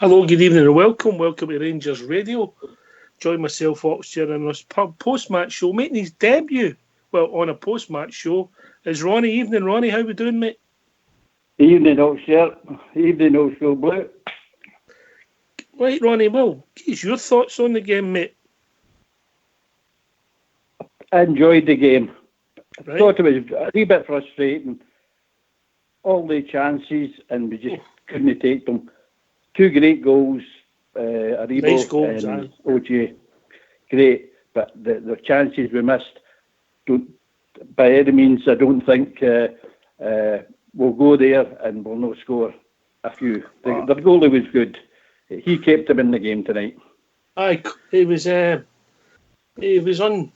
Hello, good evening and welcome. Welcome to Rangers Radio. Join myself, Oxford, in this post-match show, making his debut, on a post-match show, is Ronnie. Evening, Ronnie. How we doing, mate? Evening, Oxford. Evening, Oxford Blue. Right, Ronnie, well, what's your thoughts on the game, mate? I enjoyed the game. Right. I thought it was a wee bit frustrating. All the chances, and we just couldn't take them. Two great goals, Aribo Nice goals, and OJ. Great, but the chances we missed, by any means, I don't think we'll go there and we'll not score a few. The goalie was good. He kept them in the game tonight. Aye, he was a different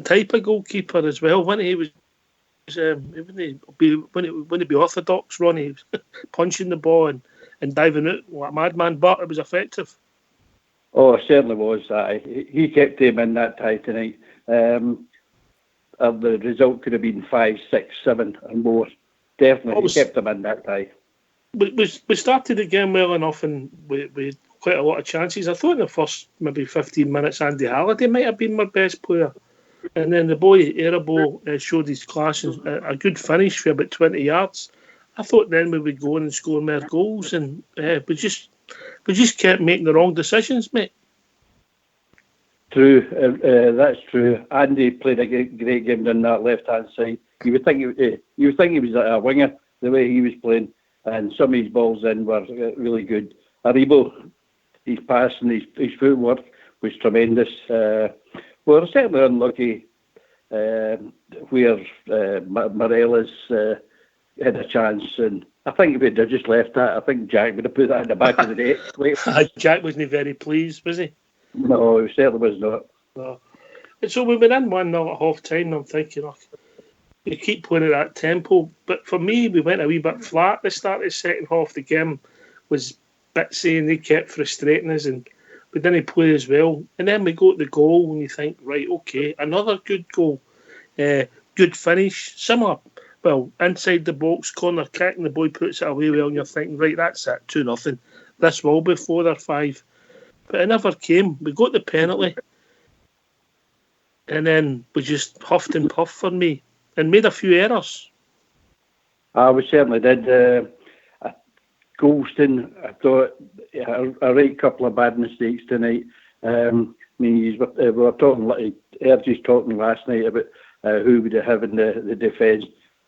type of goalkeeper as well. When he wouldn't be orthodox, Ronnie. He was punching the ball and diving out like a madman, but it was effective. Oh, it certainly was. He kept him in that tie tonight. The result could have been 5, 6, 7 and more. Definitely, he kept them in that tie. We started the game well enough and we had quite a lot of chances. I thought in the first maybe 15 minutes Andy Halliday might have been my best player. And then the boy, Aribo, showed his class and a good finish for about 20 yards. I thought then we would go in and score more goals, and we just kept making the wrong decisions, mate. True, that's true. Andy played a great game on that left-hand side. You would think he was a winger, the way he was playing, and some of his balls in were really good. Aribo, his pass and his footwork was tremendous. We're certainly unlucky where Morelos had a chance, and I think if he'd have just left that, I think Jack would have put that in the back of the net. Jack wasn't very pleased, was he? No, he certainly was not. No. And so we were in 1-0 at half time, and I'm thinking, we keep playing at that tempo. But for me, we went a wee bit flat. The start of the second half, the game was bitsy, and they kept frustrating us, and we didn't play as well. And then we got the goal, and you think, right, okay, another good goal. Good finish. Similar, inside the box, corner kick, and the boy puts it away well, and you're thinking, right, that's it, 2-0. This will be 4 or 5. But it never came. We got the penalty, and then we just huffed and puffed for me, and made a few errors. We certainly did. Goulston, I thought, a right couple of bad mistakes tonight. We were talking, Ergie's talking last night about who would have in the defence.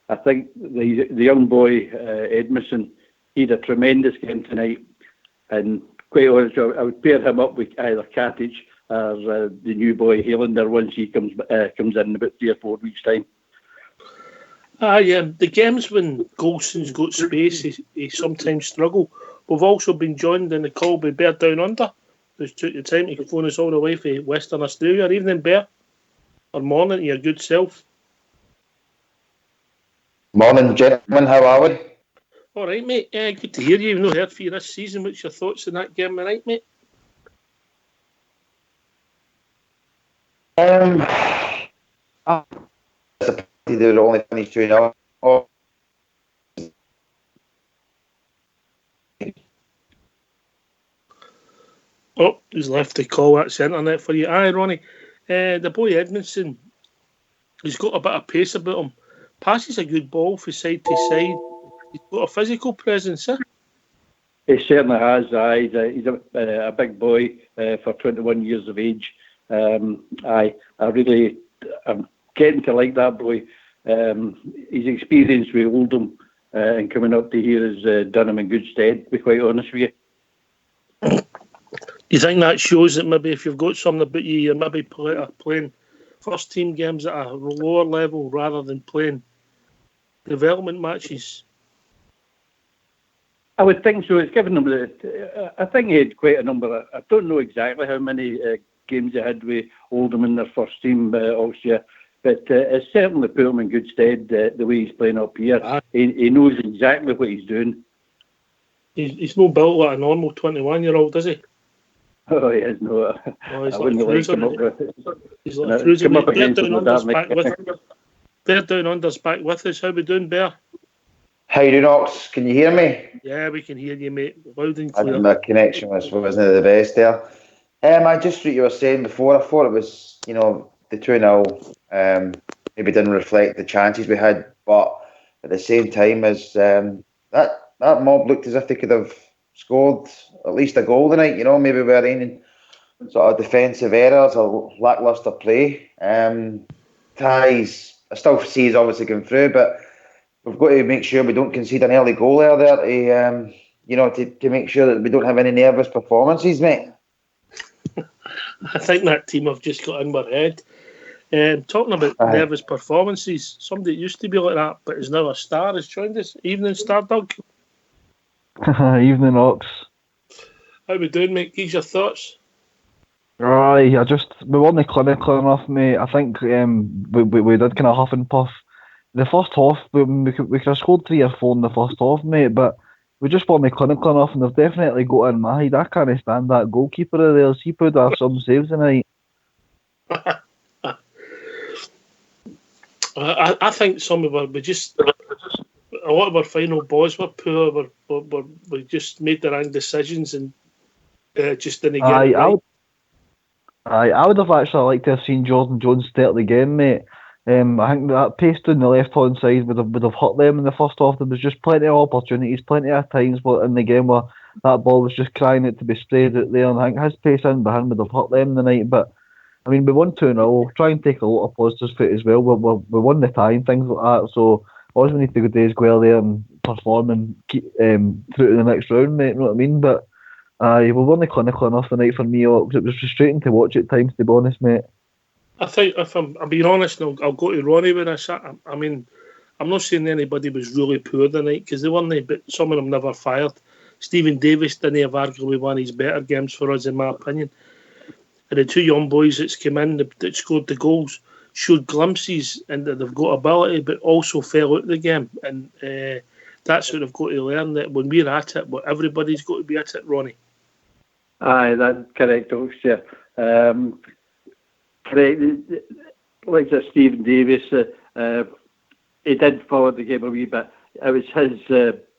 I think the young boy, Edmondson, he had a tremendous game tonight. And quite honestly, I would pair him up with either Katic or the new boy, Helander, once he comes in about 3 or 4 weeks' time. The games when Goulston's got space, he sometimes struggle. We've also been joined in the call by Bear Down Under, who's took the time to phone us all the way from Western Australia. Evening, Bear. Or morning to your good self. Morning, gentlemen. How are we? All right, mate. Good to hear you. We've not heard from you this season. What's your thoughts on that game tonight, mate? They were only finished 2-0. Oh, he's left the call. That's internet for you. Aye, Ronnie. The boy Edmondson, he's got a bit of pace about him. Passes a good ball from side to side. He's got a physical presence, eh? He certainly has. He's a big boy for 21 years of age. I'm getting to like that boy. His experience with Oldham and coming up to here has done him in good stead, to be quite honest with you. You think that shows that maybe if you've got something about you, you're maybe playing first team games at a lower level rather than playing development matches? I would think so. It's given him I think he had quite a number. I don't know exactly how many games he had with Oldham in their first team all year, but it's certainly put him in good stead the way he's playing up here. He knows exactly what he's doing. He's not built like a normal 21-year-old, is he? Oh, he is no. He's I wouldn't like him up with. He's like a cruiser. Bear Down Under's back with us. How we doing, Bear? How you doing, Ox? Can you hear me? Yeah, we can hear you, mate. Loud and clear. My connection wasn't the best there. I just what you were saying before. I thought it was, the 2-0 maybe didn't reflect the chances we had, but at the same time as that mob looked as if they could have scored at least a goal tonight. Maybe we're in sort of defensive errors or lacklustre play. Ties, I still see is obviously going through, but we've got to make sure we don't concede an early goal there to make sure that we don't have any nervous performances, mate. I think that team have just got in my head. Talking about nervous performances, somebody that used to be like that, but is now a star, has joined us. Evening, Star Doug. Evening, Ox. How we doing, mate? Give your thoughts. Aye, we weren't clinical enough, mate. I think we did kind of huff and puff. The first half, we could have scored 3 or 4 in the first half, mate, but we just weren't clinical enough, and they've definitely got in my head. I can't stand that goalkeeper of theirs. He put off some saves tonight. I think some of a lot of our final balls were poor. We just made the wrong decisions and just didn't get it right. I would have actually liked to have seen Jordan Jones start the game, mate. I think that pace down the left-hand side would have hurt them in the first half. There was just plenty of opportunities, plenty of times in the game where that ball was just crying out to be sprayed out there, and I think his pace in behind would have hurt them tonight. But I mean, we won 2-0. Try and take a lot of positives for it as well. We won the tie and things like that. So all we need to do is go out there and perform and keep through to the next round, mate. You know what I mean? But we weren't clinical enough tonight for me. It was frustrating to watch at times, to be honest, mate. I think if I'm being honest, I'll go to Ronnie with this. I mean, I'm not saying anybody was really poor tonight because they weren't, but some of them never fired. Stephen Davis didn't have arguably one of his better games for us, in my opinion. And the 2 young boys that's come in that scored the goals showed glimpses and that they've got ability, but also fell out of the game. And that's what they've got to learn, that when we're at it, everybody's got to be at it, Ronnie. Aye, that's correct, yeah. Correct. Like Stephen Davis, he did follow the game a wee bit. It was his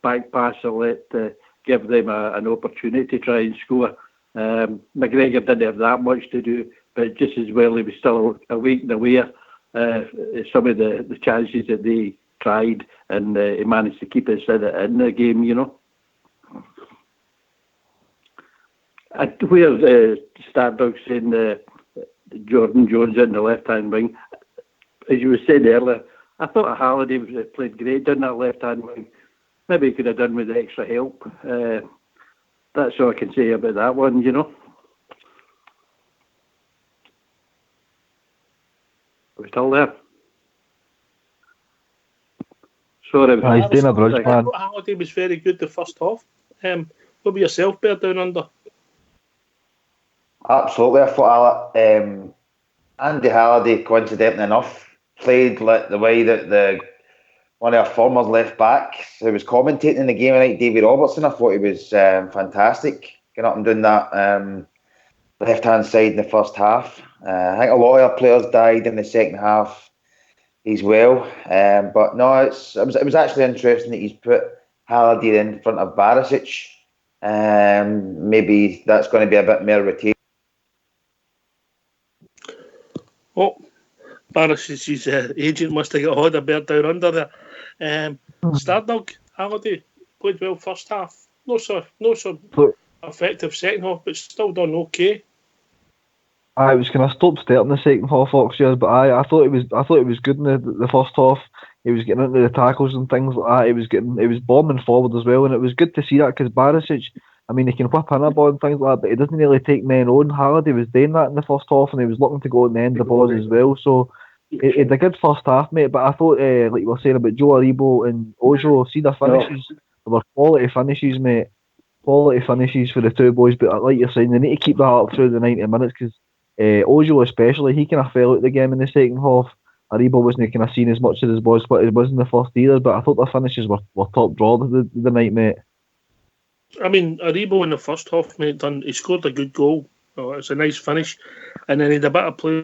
back pass that give them an opportunity to try and score. McGregor didn't have that much to do, but just as well he was still awake and aware some of the chances that they tried, and he managed to keep us in the game, Where Stardog saying Jordan Jones in the left-hand wing, as you were saying earlier, I thought Halliday played great down that left-hand wing. Maybe he could have done with extra help. That's all I can say about that one, Are we still there? Sorry. He's doing a bridge, man. I thought Halliday was very good the first half. What about yourself, Bear, down under? Absolutely. I thought Andy Halliday, coincidentally enough, played like the way that one of our former left backs who was commentating in the game tonight, Davy Robertson. I thought he was fantastic, getting up and doing that left-hand side in the first half. I think a lot of our players died in the second half as well. But no, it was actually interesting that he's put Halliday in front of Barisic. Maybe that's going to be a bit more rotation. Oh, Barisic's agent must have got hold of Bear down under there. Stardog, Halliday played well first half. No so effective second half, but still done okay. I was kind of stopped starting the second half, Oxford, but I thought it was good in the first half. He was getting into the tackles and things like that. He was bombing forward as well, and it was good to see that because Barisic, I mean, he can whip in a ball and things like that, but he doesn't really take men on. Halliday was doing that in the first half, and he was looking to go on the end of the balls as well. So he had a good first half, mate. But I thought, like you were saying about Joe Aribo and Ojo, see their finishes, they were quality finishes, mate. Quality finishes for the 2 boys. But like you're saying, they need to keep that up through the 90 minutes because Ojo especially, he kind of fell out the game in the second half. Aribo wasn't kind of seen as much of his ball split as he was in the first either, but I thought their finishes were top draw the night, mate. I mean, Aribo in the first half, mate, he scored a good goal. It's a nice finish. And then he had a bit of play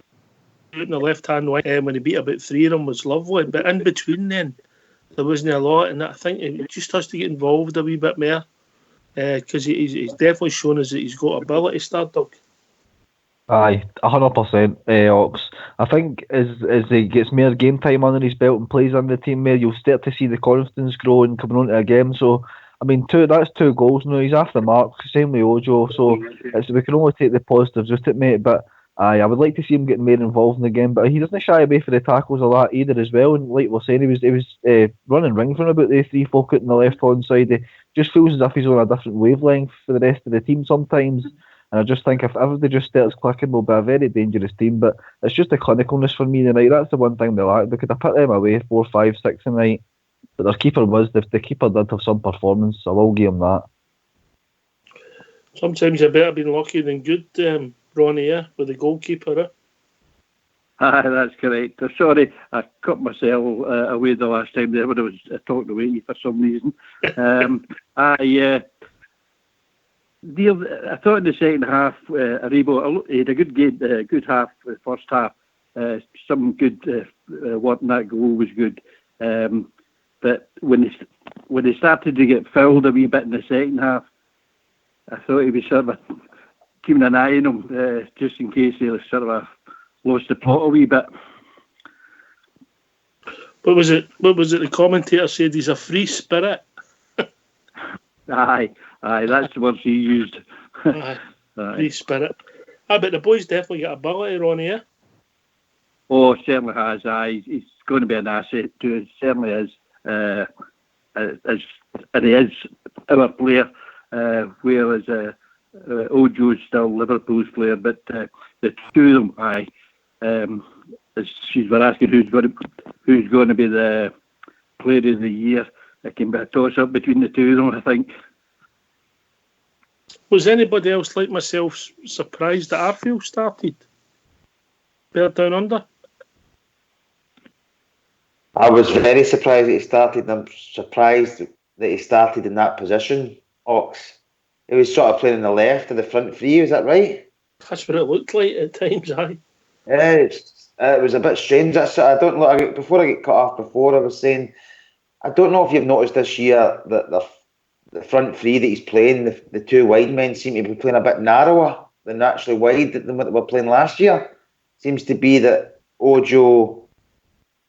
in the left-hand wing when he beat about 3 of them was lovely. But in between then, there wasn't a lot, and I think he just has to get involved a wee bit more because he's definitely shown us that he's got ability, Stardog. Aye, 100%, Ox. I think as he gets more game time under his belt and plays on the team more, you'll start to see the confidence grow and coming onto a game. So, I mean, that's 2 goals now. He's after the mark. Same with Ojo. So we can only take the positives with it, mate. But aye, I would like to see him getting more involved in the game. But he doesn't shy away for the tackles a lot either as well. And like we're saying, he was running rings from about the 3-4 foot on the left hand side. He just feels as if he's on a different wavelength for the rest of the team sometimes. And I just think if everybody just starts clicking, we'll be a very dangerous team. But it's just the clinicalness for me tonight. That's the one thing they lack. They could have put them away 4, 5, 6 tonight. But their keeper the keeper did have some performance. So I will give him that. Sometimes you're better being lucky than good, Ronnie, with the goalkeeper. Aye, that's correct. Sorry, I cut myself away the last time there when I was talking away for some reason. I thought in the second half, Aribo he had a good game, good half, first half. Some good work in that goal was good. But when he started to get fouled a wee bit in the second half, I thought he was sort of keeping an eye on him just in case he sort of lost the plot a wee bit. What was it? The commentator said he's a free spirit. Aye, that's the words he used. Aye. Free spirit. But the boy's definitely got ability, Ronnie. Oh, certainly has. Aye, he's going to be an asset to it. Certainly is. And he is our player, whereas Ojo is still Liverpool's player. But the two of them, aye. As she's been asking who's going to be the player of the year. It can be a toss-up between the two of them, I think. Was anybody else like myself surprised that Arfield started? Bear Down Under? I was very surprised that he started, and I'm surprised that he started in that position, Ox. He was sort of playing on the left of the front three, is that right? That's what it looked like at times, aye. Yeah, it was a bit strange. Before I get cut off before, I was saying, I don't know if you've noticed this year that the front three that he's playing, the 2 wide men seem to be playing a bit narrower than actually wide than what they were playing last year. Seems to be that Ojo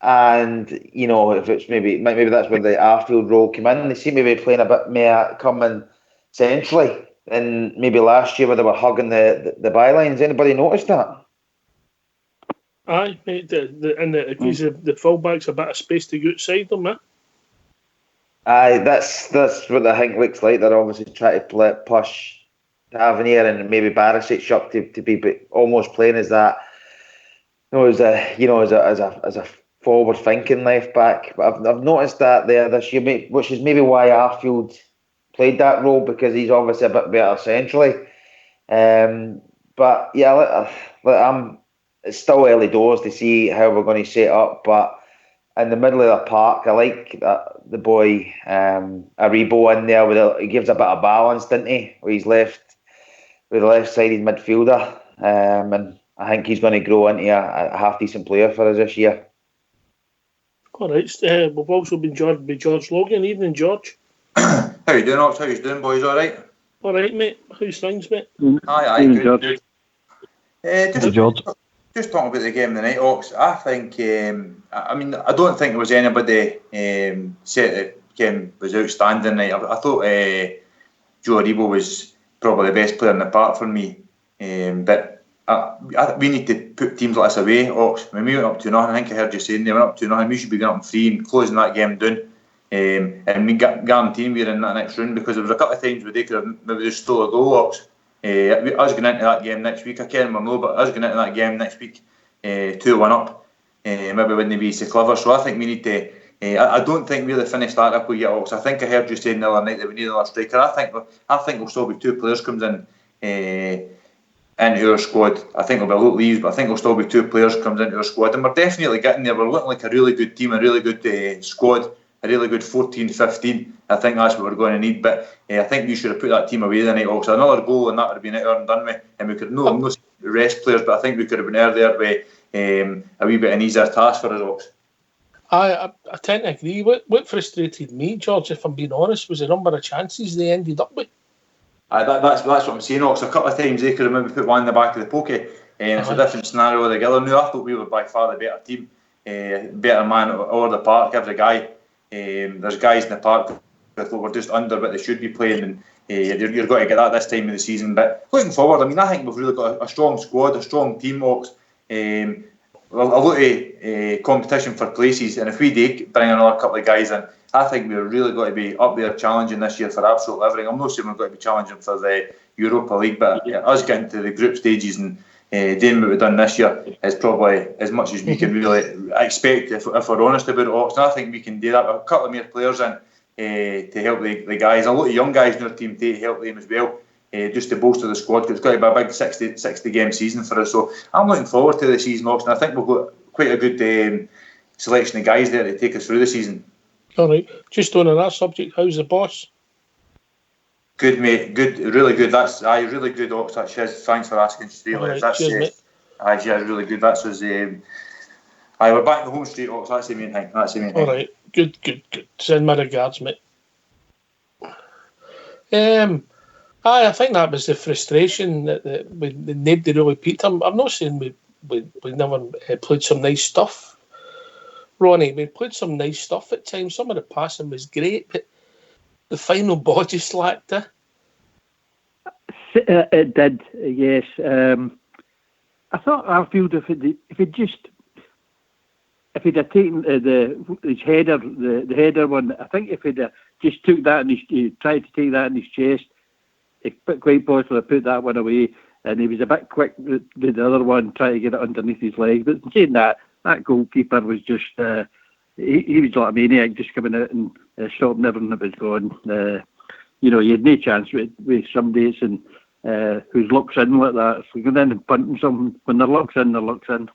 and, if it's maybe that's where the Arfield role came in, they seem to be playing a bit more coming centrally than maybe last year where they were hugging the bylines. Anybody noticed that? Aye, mate, it gives the full-backs a bit of space to go outside them, eh? Aye, that's what I think looks like. They're obviously trying to push Tavernier and maybe Barisic up to be almost playing as that, as a forward thinking left back. But I've noticed that there this year, which is maybe why Arfield played that role, because he's obviously a bit better centrally. But yeah, it's still early doors to see how we're going to set up, but in the middle of the park, I like the boy Aribo in there. He gives a bit of balance, doesn't he? With his left-sided midfielder, and I think he's going to grow into a half-decent player for us this year. All right. We've also been joined by George Logan. Evening, George. How you doing, Ox? How you doing, boys? All right? All right, mate. How's things, mate? Aye, good. George. Just talking about the game tonight, Ox. I think, I don't think there was anybody set the game was outstanding tonight. I thought Joe Aribo was probably the best player in the park for me. But we need to put teams like this away, Ox. When we went up to nothing, I think I heard you saying they went up to nothing. We should be going up 3 and closing that game down. And we guaranteeing we're in that next round, because there was a couple of times where they could have maybe just stole a goal, Ox. Us going into that game next week, I can't remember, but us going into that game next week 2-1 up, maybe wouldn't be so clever. So I think we need to. I don't think we're the finished article yet, Ox. I think I heard you saying the other night that we need another striker. I think we'll still be 2 players comes in into our squad. I think there'll be a lot of leaves, but I think there'll still be 2 players comes into our squad, and we're definitely getting there. We're looking like a really good team, a really good squad. A really good 14-15. I think that's what we're going to need. But I think we should have put that team away tonight also. Another goal and that would have been it and done with. And we could no rest players, but I think we could have been there with a wee bit an easier task for us, Ox. I tend to agree. What frustrated me, George, if I'm being honest, was the number of chances they ended up with. That's what I'm saying. Also, a couple of times they could have maybe put one in the back of the pocket, and it's a different scenario altogether. Now, I thought we were by far the better team, better man over the park. Every guy, there's guys in the park that were just under what they should be playing, and you're going to get that this time of the season. But looking forward, I mean, I think we've really got a strong squad, a strong team, Ox. A lot of competition for places, and if we do bring another couple of guys in, I think we're really going to be up there challenging this year for absolutely everything. I'm not saying we're going to be challenging for the Europa League, but us getting to the group stages and doing what we've done this year is probably as much as we can really expect if we're honest about it. And I think we can do that with a couple of more players in to help the guys. A lot of young guys in our team to help them as well. Just to bolster the squad, because it's got to be a big 60 game season for us. So I'm looking forward to the season, Ox, and I think we've got quite a good selection of guys there to take us through the season. All right, just on that subject, how's the boss? Good, mate. Good, really good. That's really good, Ox. That's Shiz. Thanks for asking, Steele. That's cheers, mate. Shiz, really good. That's was. We're back in the home straight, Ox. That's the main thing. All right, good. Send my regards, mate. I think that was the frustration that nobody really picked him. I'm not saying we never played some nice stuff, Ronnie. We played some nice stuff at times. Some of the passing was great, but the final ball just slacked it. It did, yes. I thought Arfield, if he'd have taken his header, the header one, I think if he'd just took that and he tried to take that in his chest, he quite possibly put that one away, and he was a bit quick with the other one, trying to get it underneath his leg. But saying that goalkeeper was just, he was like a maniac, just coming out and stopping everything that was going. You had no chance with somebody whose luck's in like that. So going in and punting something, when their luck's in, their luck's in.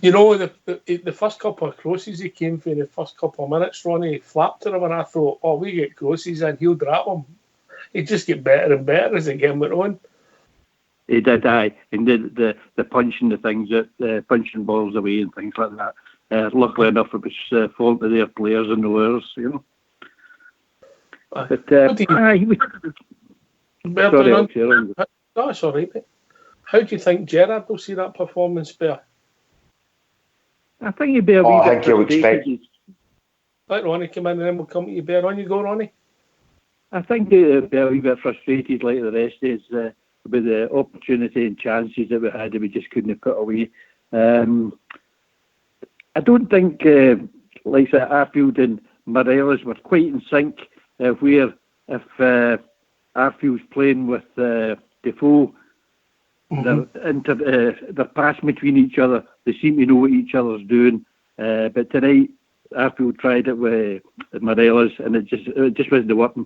You know, the first couple of crosses he came for in the first couple of minutes, Ronnie flapped to him, and I thought, we get crosses and he'll drop them. He'd just get better and better as the game went on. He did, aye. And the punching the things, punching balls away and things like that. Luckily enough, it was fault of their players and the ours, But no, it's all right, mate. How do you think Gerrard will see that performance bear? I think he'll be a wee bit frustrated. Let Ronnie come in and then we'll come to you, Bear. On you go, Ronnie. I think he'll be a wee bit frustrated like the rest is with the opportunity and chances that we had that we just couldn't have put away. I don't think like Arfield and Morelos were quite in sync where if Arfield's playing with Defoe, they're passing between each other. They seem to know what each other's doing. But tonight, Arfield tried it with Morelos, and it just wasn't working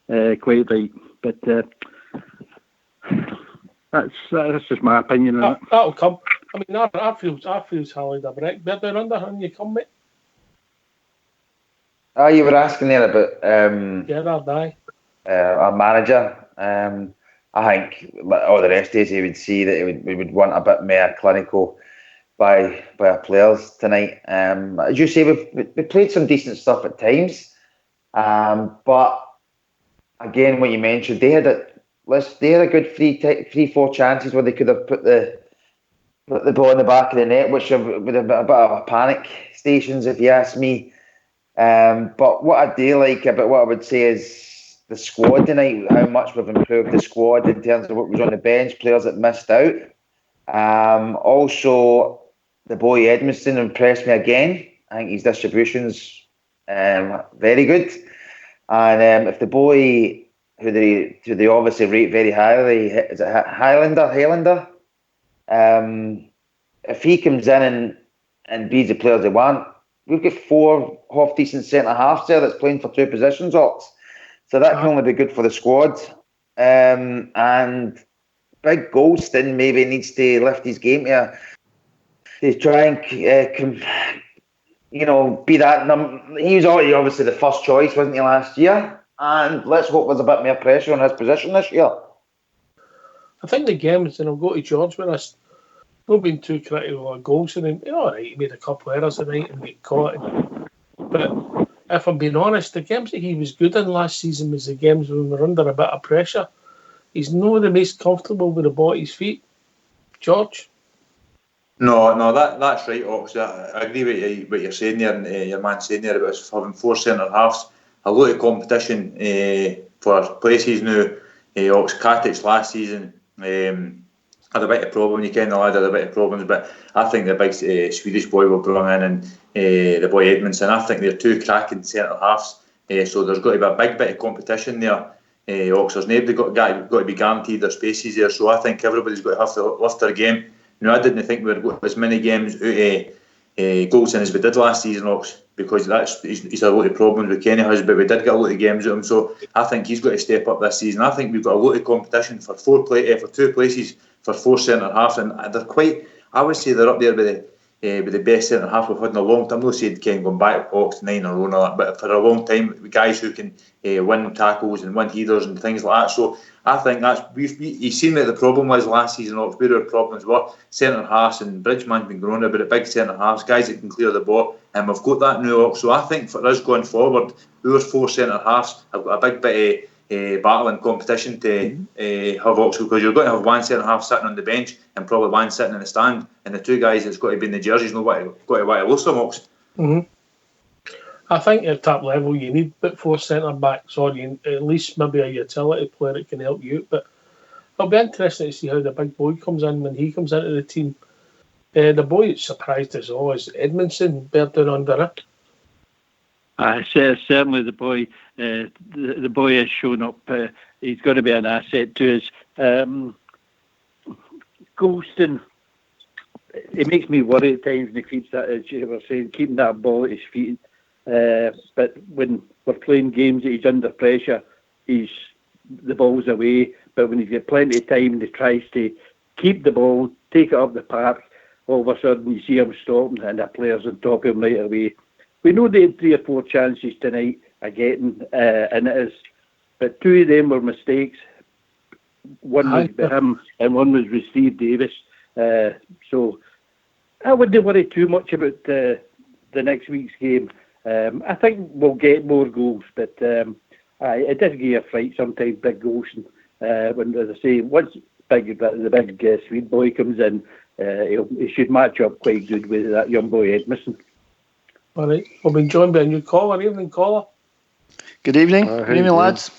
quite right. But that's just my opinion on it. That'll come. I mean, Arfield's hardly a break. Bear down under, and you come, mate. You were asking there about Gerrard, our manager. I think all the rest days he would see that we would want a bit more clinical by our players tonight. As you say, we played some decent stuff at times, but again, what you mentioned, they had a good 3-4 chances where they could have put the ball in the back of the net, which would have been a bit of a panic stations, if you ask me. But what I do like about what I would say is the squad tonight, how much we've improved the squad in terms of what was on the bench, players that missed out. Also, the boy Edmondson impressed me again. I think his distribution's very good. And if the boy, who they obviously rate very highly, is it Highlander? If he comes in and be the players they want, we've got 4 half-decent centre-halves there that's playing for 2 positions, Ox. So that can only be good for the squad. And Big Goldston maybe needs to lift his game here. He's trying be that number. He was already obviously the first choice, wasn't he, last year? And let's hope there's a bit more pressure on his position this year. I think the games, and I'll go to George with us, not being too critical of Goldston. And, he made a couple of errors tonight and got caught. But if I'm being honest, the games that he was good in last season was the games when we were under a bit of pressure. He's not the most comfortable with the ball at his feet. George? No, that's right, Ox. I agree with what you're saying there, and your man saying there about us having 4 centre halves. A lot of competition for places now. Ox Katic last season had a bit of problem. You kind of had a bit of problems, but I think the big Swedish boy will bring in and the boy Edmondson. I think they're 2 cracking centre halves. So there's got to be a big bit of competition there. Ox, there's nobody got to be guaranteed their spaces there. So I think everybody's got to have to lift their game. I didn't think we would got as many games out of Goldson as we did last season, Ox, because he's a lot of problems with Kenny has, but we did get a lot of games out of him. So I think he's got to step up this season. I think we've got a lot of competition for 2 places for 4 centre halves, and they're quite. I would say they're up there with the best centre half we've had in a long time. I'm not saying Ken going back Ox 9 in a row and all that, but for a long time, with guys who can win tackles and win headers and things like that. So I think that's you've seen that the problem was last season. Ox, where our problems were centre halves, and Bridgman's been growing about a big centre halves, guys that can clear the ball, and we've got that now. Ox. So I think for us going forward, our 4 centre halves have got a big bit of battle and competition to have Ox, because you're going to have 1 centre half sitting on the bench and probably 1 sitting in the stand, and the 2 guys that's got to be in the jerseys know got to lose them, Ox. Mm-hmm. I think at top level you need but 4 centre backs, or at least maybe a utility player that can help you out. But it'll be interesting to see how the big boy comes in when he comes into the team. The boy that surprised us all is Edmondson, bear down under it. Certainly the boy. The boy has shown up. He's going to be an asset to us. Goldson, it makes me worry at times when he keeps that, as you were saying, keeping that ball at his feet. But when we're playing games that he's under pressure, the ball's away. But when he's got plenty of time and he tries to keep the ball, take it up the park, all of a sudden you see him stopping and the player's on top of him right away. We know they had 3 or 4 chances tonight of getting, and it is. But 2 of them were mistakes. One was by him and one was with Steve Davis. So I wouldn't worry too much about the next week's game. I think we'll get more goals, but it does give you a fright sometimes, big goals. When, as I say, once the big Swede boy comes in, he should match up quite good with that young boy Edmondson. All right, we've been joined by a new caller. Evening, caller. Good evening. Good evening, lads.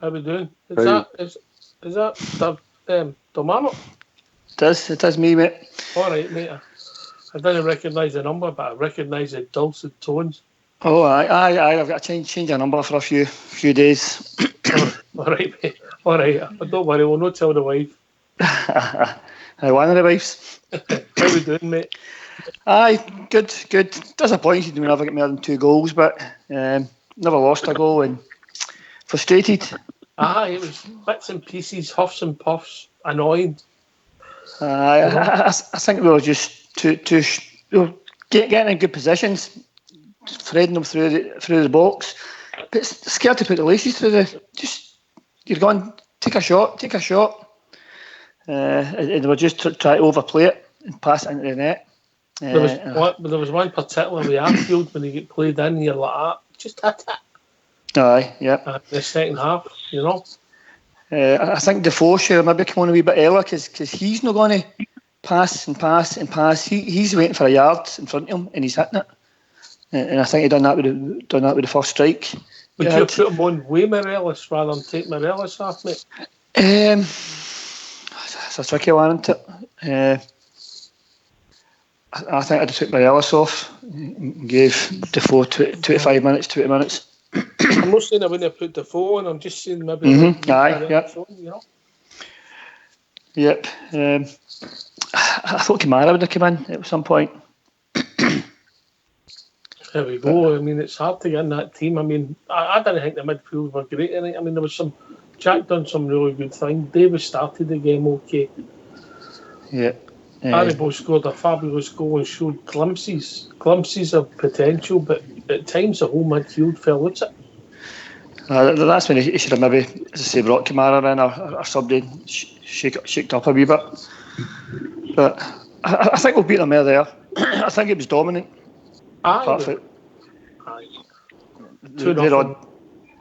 How we doing? Is that Domano? It is me, mate. All right, mate. I didn't recognise the number, but I recognise the dulcet tones. Oh, aye. I've got to change your number for a few days. All right, mate. All right. But don't worry, we'll not tell the wife. One of the wives. How we doing, mate? Aye, good. Disappointed we never get more than 2 goals, but never lost a goal and frustrated. Aye, it was bits and pieces, huffs and puffs, annoying. I think we were just too getting in good positions, threading them through the box, but scared to put the laces through you're going, take a shot. And they were just trying to overplay it and pass it into the net. There was one particular with Arfield when he get played in, you're like that. Just hit it. Aye, yeah. The second half, you know. I think Defoe should maybe come on a wee bit earlier because he's not going to pass. He's waiting for a yard in front of him and he's hitting it. And I think he done that with the first strike. Would you put him on way Morelos rather than take Morelos off, mate? It's a tricky one, isn't it? I think I'd took Morelos off and gave Defoe 25 minutes, 20 minutes. I'm not saying I wouldn't have put Defoe on, I'm just saying maybe... Phone, you know? Yep. I thought Kamara would have come in at some point. There we go. I mean, it's hard to get in that team. I mean, I didn't think the midfield were great. I mean, there was some... Jack done some really good things. Davis started the game okay. Yeah. Haribo scored a fabulous goal and showed glimpses of potential, but at times the whole midfield fell out it. That's when he should have maybe, as I say, brought Kamara in or somebody shaked up a wee bit. But I think we'll beat them there. I think it was dominant. Aye. 2-0.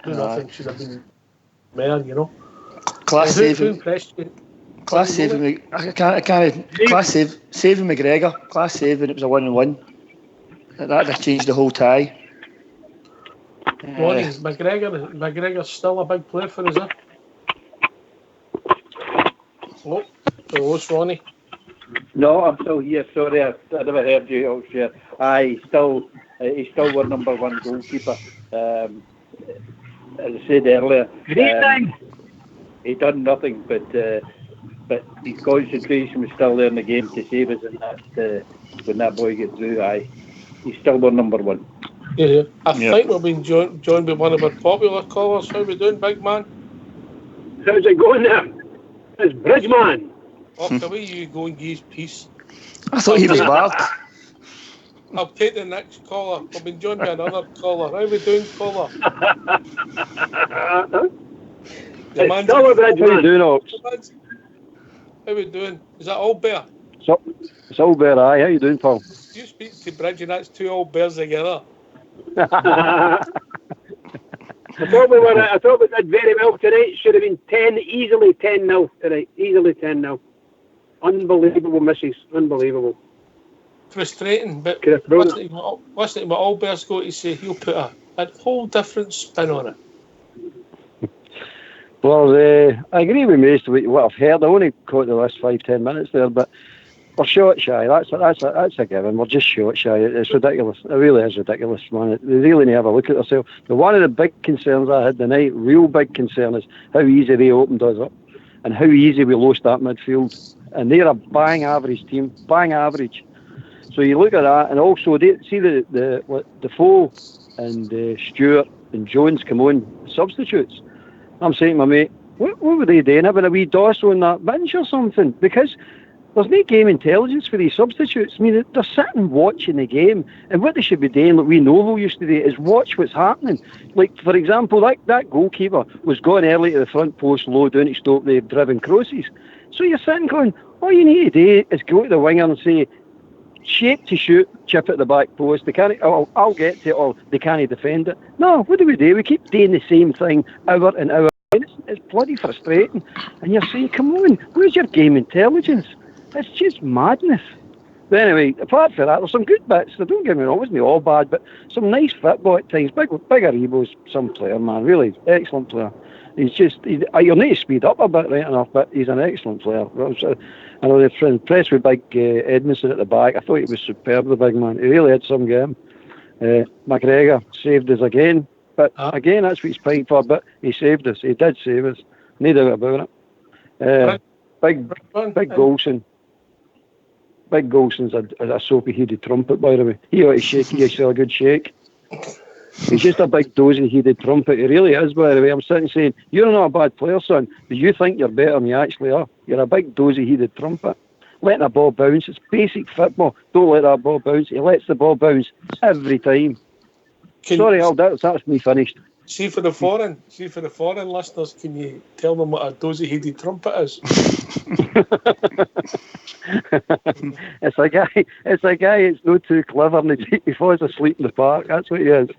2-0 should have been more, you know. Class Who save. impressed you? Class saving. I can't. Class save. Saving McGregor. Class save, and it was a 1-1. That'd have changed the whole tie. Ronnie, McGregor's still a big player for us, eh? Oh, we lost Ronnie. No, I'm still here. Sorry, I never heard you all share. He's still our number one goalkeeper. As I said earlier, he done nothing, but his concentration was still there in the game to save us, and that when that boy gets through, he's still our number one. Yeah. I think we've been joined by one of our popular callers. How we doing, big man? How's it going there? It's Bridgeman. Walk away, you go and give peace. I thought he was wild. I'll take the next caller. I've been joined by another caller. How we doing, caller? It's still a Bridgeman. How you doing, Ox? How we doing? Is that all bear? It's all bear, aye. How you doing, Paul? You speak to Bridge and that's two old bears together. I thought we did very well tonight. Should have been easily 10-0 tonight. Easily 10-0. Unbelievable misses. Unbelievable. Frustrating, but listening to what all bears go to say, he'll put a whole different spin on it. Well, I agree with most of what I've heard. I only caught the last 5-10 minutes there, but we're short shy. That's a given. We're just short shy. It's ridiculous. It really is ridiculous, man. They really need to have a look at themselves. But one of the big concerns I had tonight, real big concern, is how easy they opened us up and how easy we lost that midfield. And they're a bang average team, bang average. So you look at that, and also they see the Defoe and Stewart and Jones come on substitutes. I'm saying to my mate, what were they doing? Having a wee doss on that bench or something? Because there's no game intelligence for these substitutes. I mean, they're sitting watching the game, and what they should be doing, like we Noble used to do, is watch what's happening. Like, for example, that goalkeeper was going early to the front post, low down to stop the driven crosses. So you're sitting going, all you need to do is go to the winger and say, shape to shoot, chip at the back post. They can't. I'll get to it, or they can't defend it. No, what do? We keep doing the same thing hour and hour. It's bloody frustrating. And you're saying, come on, where's your game intelligence? It's just madness. But anyway, apart from that, there's some good bits. So don't get me wrong, it wasn't all bad, but some nice football at times. Bigger Ebo's some player, man. Really excellent player. You'll need to speed up a bit, right enough, but he's an excellent player. I know they're impressed with big Edmondson at the back. I thought he was superb, the big man. He really had some game. McGregor saved us again. But again, that's what he's paying for. But he saved us. He did save us. No doubt about it. Big Golson. Big Golson's a soapy-headed trumpet, by the way. He ought to shake. He gives you a good shake. He's just a big dozy-headed trumpet. He really is, by the way. I'm sitting saying, you're not a bad player, son, but you think you're better than you actually are. You're a big dozy-headed trumpet. Letting a ball bounce. It's basic football. Don't let that ball bounce. He lets the ball bounce every time. Sorry, Al, that's me finished. See for the foreign listeners, can you tell them what a dozy-headed trumpet is? It's a guy. It's not too clever, and he falls asleep in the park. That's what he is.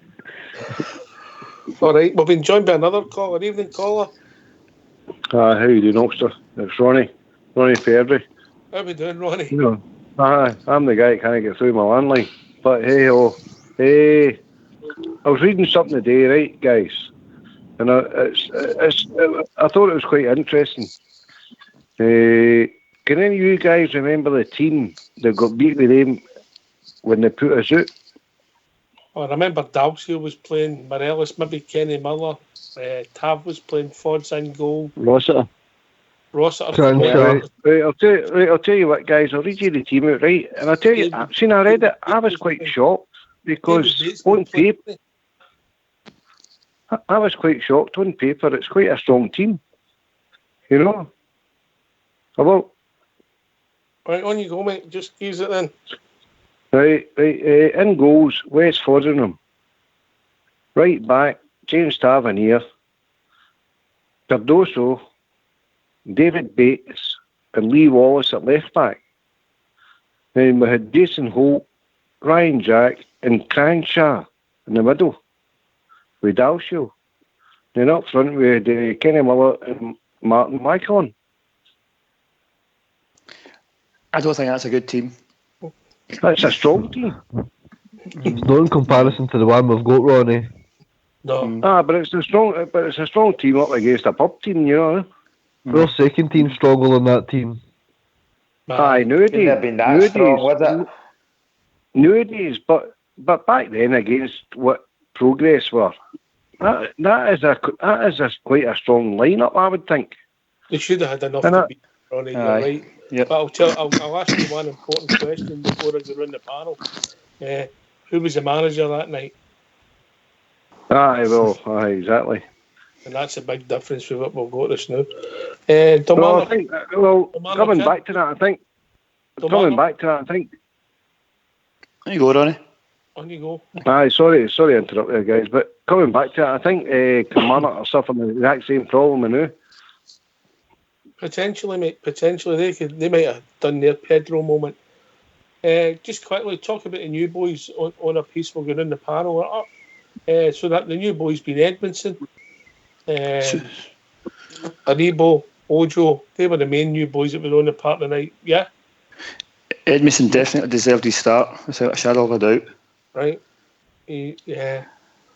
All right, we've been joined by another caller. Evening, caller. How you doing, Oxter? It's Ronnie Fairbury. How we doing, Ronnie? No, I'm the guy that can't get through my landline. But hey, I was reading something today, right, guys, and I thought it was quite interesting. Can any of you guys remember the team that got beat with them when they put us out? I remember Dalshiel was playing, Morelos, maybe Kenny Miller, Tav was playing, Fods in goal. Rossiter. Right, I'll tell you what, guys, I'll read you the team out, right? And I'll tell you, I read it, I was quite shocked, because on paper, I was quite shocked. On paper, it's quite a strong team. You know? Hello? Right, on you go, mate. Just use it then. Right. In goals, Wes Foderingham. Right back, James Tavernier. Cardoso, David Bates, and Lee Wallace at left back. Then we had Jason Holt, Ryan Jack, and Cranshaw in the middle. with Dalshiel. Then up front with Kenny Miller and Martin Mycon. I don't think that's a good team. That's a strong team. It's no in comparison to the one we've got, Ronnie. No. But it's a strong team up against a pub team, you know. Our second team stronger than that team. Aye, nowadays. Couldn't have been that strong, was it? Nowadays, but back then against what Progress were, that is quite a strong lineup, I would think. They should have had enough to beat Ronnie, you're right. Yep. But I'll ask you one important question before I go round the panel. Who was the manager that night? Aye, exactly. And that's a big difference with what we've got this now. Coming back to that, I think. There you go, Ronnie. On you go. Aye, sorry to interrupt you guys, but coming back to that, I think Kilmarnock are suffering the exact same problem now. Potentially, mate. Potentially, they might have done their Pedro moment. Just quickly talk about the new boys on a piece. We'll go down the panel. So that the new boys being Edmondson, Aribo, Ojo. They were the main new boys that were on the part of the night. Yeah. Edmondson definitely deserved his start, without a shadow of a doubt. Right. Yeah.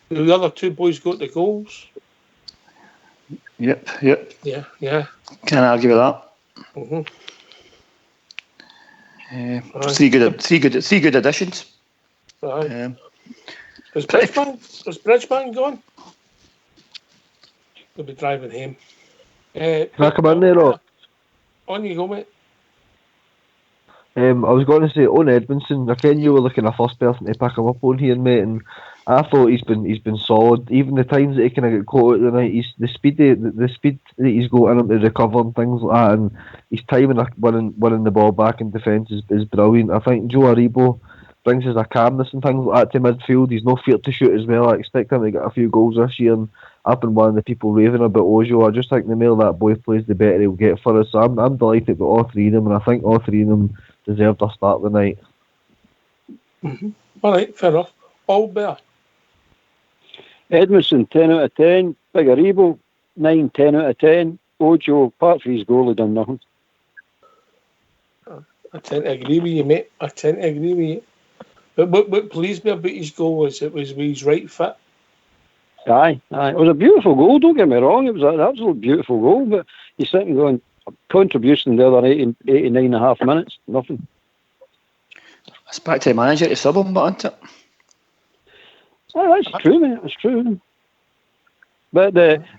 The other two boys got the goals. Yep. Yeah. Can't argue with that. Mm-hmm. Three good additions. Right. Is Bridgebank gone? They'll be driving home. Can I come in there, or? On you go, mate. I was going to say on Edmondson. I ken you were looking a first person to pick him up on here, mate, and I thought he's been solid. Even the times that he kind of got caught out the night, the speed that he's got in him to recover and things like that, and his timing of winning the ball back in defence is brilliant. I think Joe Aribo brings us a calmness and things like that to midfield. He's no fear to shoot as well. I expect him to get a few goals this year, and I've been one of the people raving about Ojo. I just think the more that boy plays, the better he'll get for us. So I'm delighted with all three of them, and I think all three of them deserved a start of the night. Mm-hmm. All right, fair enough. All better. Edmondson 10 out of 10. Big Aribo 9-10 out of 10. Ojo, apart from his goal, he done nothing. I tend to agree with you, mate. But what pleased me about his goal was it was with his right foot. Aye. It was a beautiful goal, don't get me wrong. It was an absolute beautiful goal, but he's sitting going, contribution the other 89 and a half minutes, nothing. It's back to the manager to sub him, but isn't it? Oh, that's true, mate. That's true. But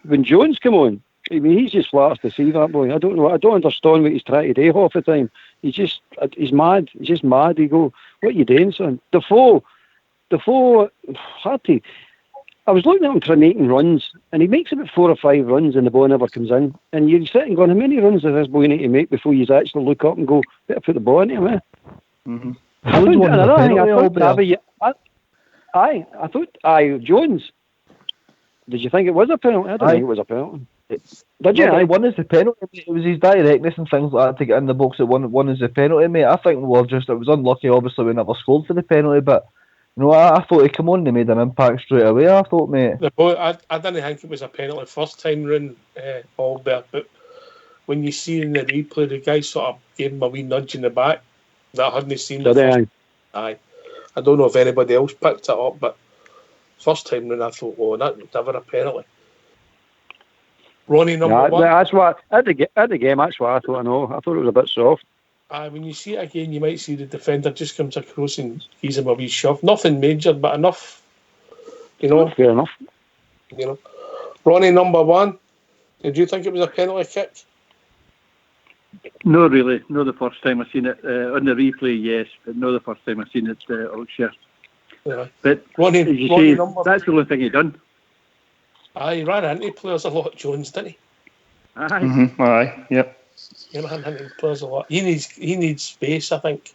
when Jones come on, I mean, he's just flat to see that boy. I don't know. I don't understand what he's trying to do half the time. He's mad. He's just mad. He go, what are you doing, son? Defoe, Harty. I was looking at him trying making runs, and he makes about 4 or 5 runs, and the ball never comes in. And you're sitting going, how many runs does this boy need to make before you actually look up and go, better put the ball into him, eh? Mm-hmm. I thought Jones. Did you think it was a penalty? I don't think it was a penalty. Did you? One is the penalty, mate. It was his directness and things like that to get in the box. One is the penalty, mate. I think it was unlucky. Obviously, we never scored for the penalty, but you know, I thought he come on and he made an impact straight away. I thought, mate. The boy, I didn't think it was a penalty first time round, Albert. But when you see in the replay, the guy sort of gave him a wee nudge in the back that I hadn't seen. Aye. I don't know if anybody else picked it up, but first time round I thought, oh, that was never a penalty. Ronnie, number one. That's what at the game. That's what I thought. I thought it was a bit soft. When you see it again, you might see the defender just comes across and gives him a wee shove. Nothing major, but enough. You know. Fair enough. You know. Ronnie, number one. Did you think it was a penalty kick? No, really. No, the first time I seen it on the replay, yes, but no, the first time I seen it, Oakshire. Yeah. But Ronnie, that's the only thing he done. He ran into players a lot, Jones, didn't he? Aye. Mm-hmm. Aye. Yep. He ran into players a lot. He needs space, I think,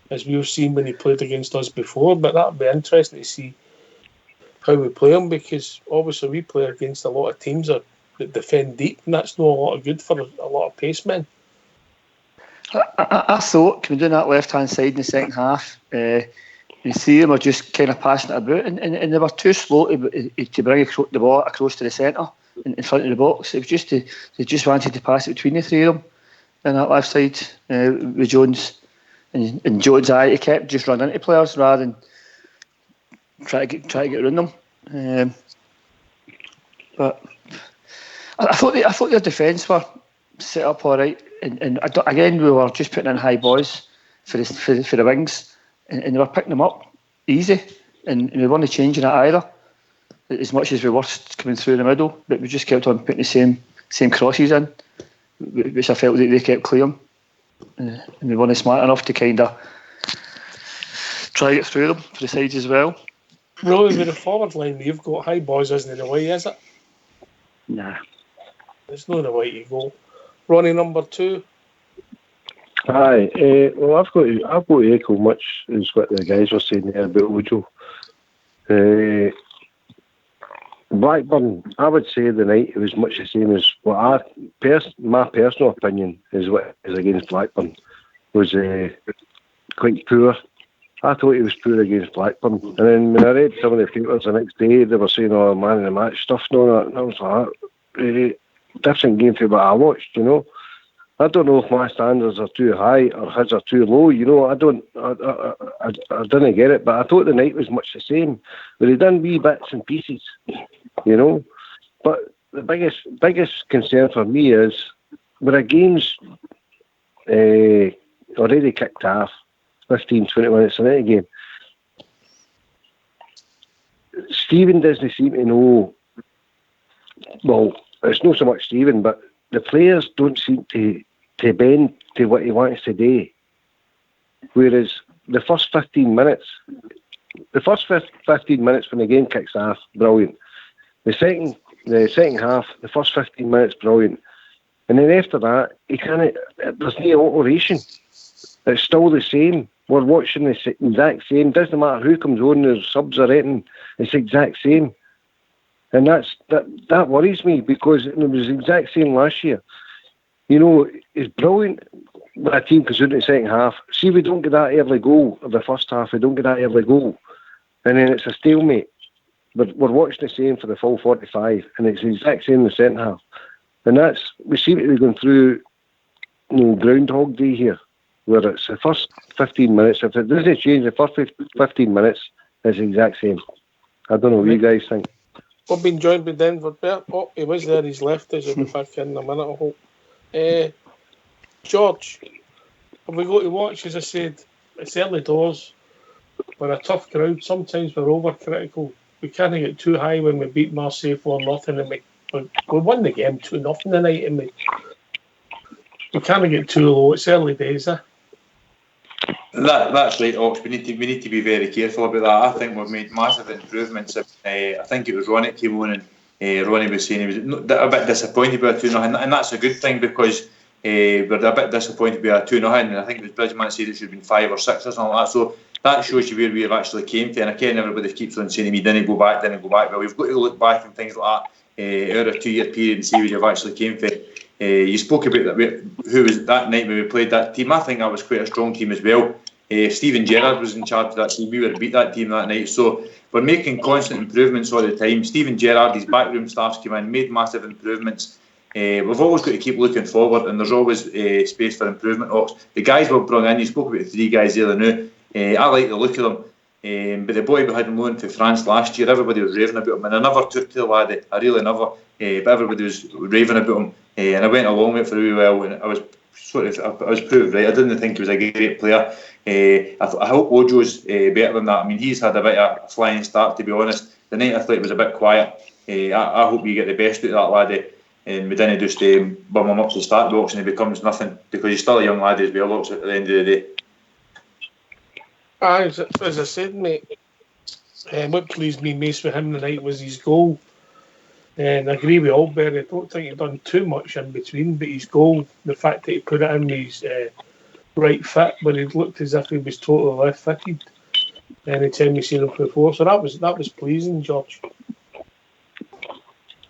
as we've seen when he played against us before. But that'd be interesting to see how we play him, because obviously we play against a lot of teams that defend deep, and that's not a lot of good for a lot of pace men. I thought, can we do that left hand side in the second half? And three of them are just kind of passing it about, and they were too slow to bring the ball across to the centre in front of the box. It was just they just wanted to pass it between the three of them. And that left side with Jones and Jones, he kept just running into players rather than try to get around them. But I thought their defence were set up all right, and again we were just putting in high balls for the wings, and they were picking them up easy, and we weren't changing it either as much as we were coming through the middle, but we just kept on putting the same crosses in, which I felt that they kept clearing, and we weren't smart enough to kind of try to get through them for the sides as well. Really, with the forward line, you've got high boys, isn't it, the way, is it? Nah. There's no the way you go. Ronnie, number 2. Aye, well, I've got to echo much as what the guys were saying there about Ojo. Blackburn, I would say the night it was much the same as what my personal opinion is what is against Blackburn was quite poor. I thought he was poor against Blackburn, and then when I read some of the papers the next day, they were saying, "Oh, man of the match stuff," and all that. And I was like, different game from what I watched, you know. I don't know if my standards are too high or his are too low. You know, I didn't get it, but I thought the night was much the same. But he done wee bits and pieces, you know. But the biggest concern for me is when a game's already kicked off, 15, 20 minutes into the game, Stephen doesn't seem to know. Well, it's not so much Stephen, but the players don't seem to bend to what he wants to do. Whereas the first 15 minutes when the game kicks off, brilliant. The second half, the first 15 minutes, brilliant. And then after that, there's no alteration. It's still the same. We're watching the exact same. Doesn't matter who comes on, there's subs or anything. It's the exact same. And that worries me because it was the exact same last year. You know, it's brilliant when a team comes into the second half. See, we don't get that early goal of the first half. We don't get that early goal. And then it's a stalemate. But we're watching the same for the full 45. And it's the exact same in the second half. And we seem to be going through Groundhog Day here, where it's the first 15 minutes. If it doesn't change the first 15 minutes, it's the exact same. I don't know what you guys think. We've been joined by Denver Bert. Oh, he was there, he's left us. He'll be back in a minute, I hope. George, have we got to watch? As I said, it's early doors. We're a tough crowd. Sometimes we're overcritical. We can't get too high when we beat Marseille 4-0 and we won the game 2-0 tonight, and we can't get too low. It's early days, That's right, Ox. We need to be very careful about that. I think we've made massive improvements. I think it was Ronnie that came on and Ronnie was saying he was a bit disappointed with a 2-0, and that's a good thing because we're a bit disappointed with a 2-0, and I think it was Bridgman said it should have been 5 or 6 or something like that. So that shows you where we've actually came to. And again, everybody keeps on saying to me, didn't go back. But we've got to look back and things like that over a 2-year period and see where you've actually came to. You spoke about who was that night when we played that team. I think that was quite a strong team as well. Stephen Gerrard was in charge of that team. We were to beat that team that night. So we're making constant improvements all the time. Stephen Gerrard, his backroom staff's came in, made massive improvements. We've always got to keep looking forward, and there's always space for improvement. The guys we've brought in, you spoke about the 3 guys there now. I like the look of them. But the boy we had on loan to France last year, everybody was raving about him, and I never took to the lad. I really never. But everybody was raving about him, and I went along with it for a wee while, and I was proved right. I didn't think he was a great player. I hope Ojo's better than that. I mean, he's had a bit of a flying start, to be honest. The night I thought it was a bit quiet. I hope you get the best out of that laddie, and we didn't just bum him up to start the box and he becomes nothing, because he's still a young lad as well, at the end of the day. As I said, mate, what pleased me most with him tonight was his goal. And I agree with Albury. I don't think he'd done too much in between, but his goal, the fact that he put it in his right foot, but it looked as if he was totally left footed anytime you seen him before. So that was pleasing, George.